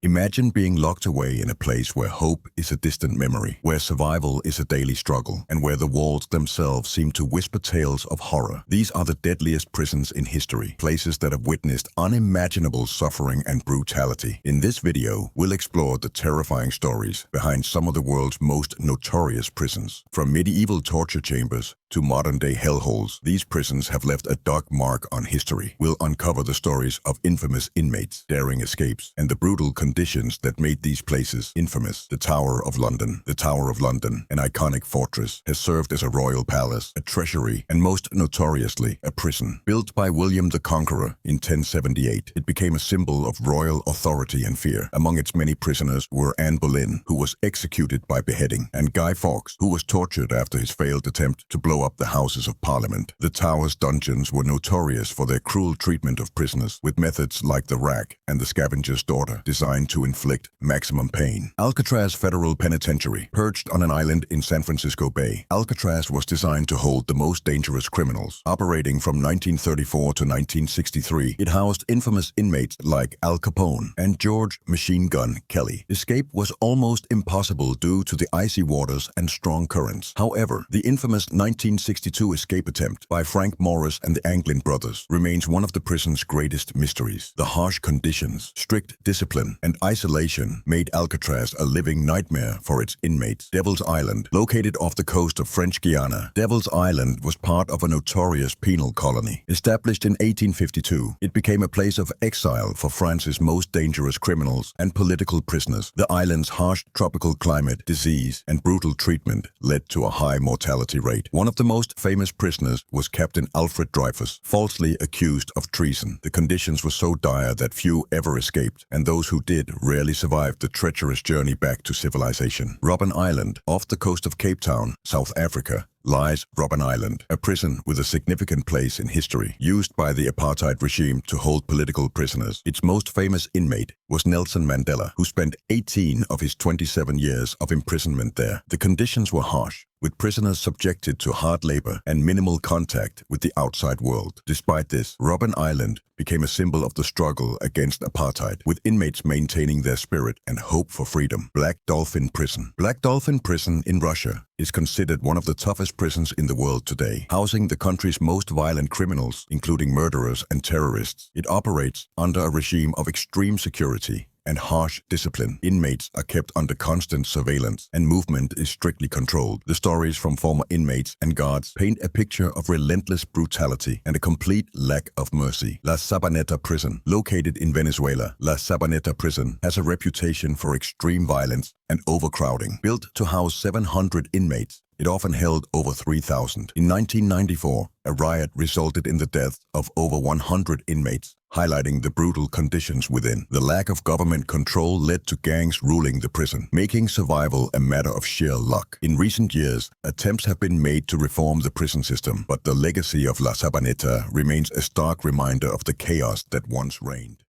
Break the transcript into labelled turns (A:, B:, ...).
A: Imagine being locked away in a place where hope is a distant memory, where survival is a daily struggle, and where the walls themselves seem to whisper tales of horror. These are the deadliest prisons in history, places that have witnessed unimaginable suffering and brutality. In this video, we'll explore the terrifying stories behind some of the world's most notorious prisons. From medieval torture chambers to modern-day hellholes, these prisons have left a dark mark on history. We'll uncover the stories of infamous inmates, daring escapes, and the brutal conditions that made these places infamous. The Tower of London. The Tower of London, an iconic fortress, has served as a royal palace, a treasury, and most notoriously, a prison. Built by William the Conqueror in 1078, it became a symbol of royal authority and fear. Among its many prisoners were Anne Boleyn, who was executed by beheading, and Guy Fawkes, who was tortured after his failed attempt to blow up the Houses of Parliament. The Tower's dungeons were notorious for their cruel treatment of prisoners, with methods like the rack and the scavenger's daughter designed to inflict maximum pain. Alcatraz Federal Penitentiary. Perched on an island in San Francisco Bay, Alcatraz was designed to hold the most dangerous criminals. Operating from 1934 to 1963, it housed infamous inmates like Al Capone and George "Machine Gun" Kelly. Escape was almost impossible due to the icy waters and strong currents. However, the infamous 1962 escape attempt by Frank Morris and the Anglin brothers remains one of the prison's greatest mysteries. The harsh conditions, strict discipline, and isolation made Alcatraz a living nightmare for its inmates. Devil's Island. Located off the coast of French Guiana, Devil's Island was part of a notorious penal colony. Established in 1852, it became a place of exile for France's most dangerous criminals and political prisoners. The island's harsh tropical climate, disease, and brutal treatment led to a high mortality rate. One of the most famous prisoners was Captain Alfred Dreyfus, falsely accused of treason. The conditions were so dire that few ever escaped, and those who did rarely survived the treacherous journey back to civilization. Robben Island. Off the coast of Cape Town, South Africa, lies Robben Island, a prison with a significant place in history, used by the apartheid regime to hold political prisoners. Its most famous inmate was Nelson Mandela, who spent 18 of his 27 years of imprisonment there. The conditions were harsh, with prisoners subjected to hard labor and minimal contact with the outside world. Despite this, Robben Island became a symbol of the struggle against apartheid, with inmates maintaining their spirit and hope for freedom. Black Dolphin Prison. Black Dolphin Prison in Russia is considered one of the toughest prisons in the world today, housing the country's most violent criminals, including murderers and terrorists. It operates under a regime of extreme security and harsh discipline. Inmates are kept under constant surveillance, and movement is strictly controlled. The stories from former inmates and guards paint a picture of relentless brutality and a complete lack of mercy. La Sabaneta Prison. Located in Venezuela, La Sabaneta Prison has a reputation for extreme violence and overcrowding. Built to house 700 inmates, it often held over 3,000. In 1994, a riot resulted in the death of over 100 inmates, highlighting the brutal conditions within. The lack of government control led to gangs ruling the prison, making survival a matter of sheer luck. In recent years, attempts have been made to reform the prison system, but the legacy of La Sabaneta remains a stark reminder of the chaos that once reigned.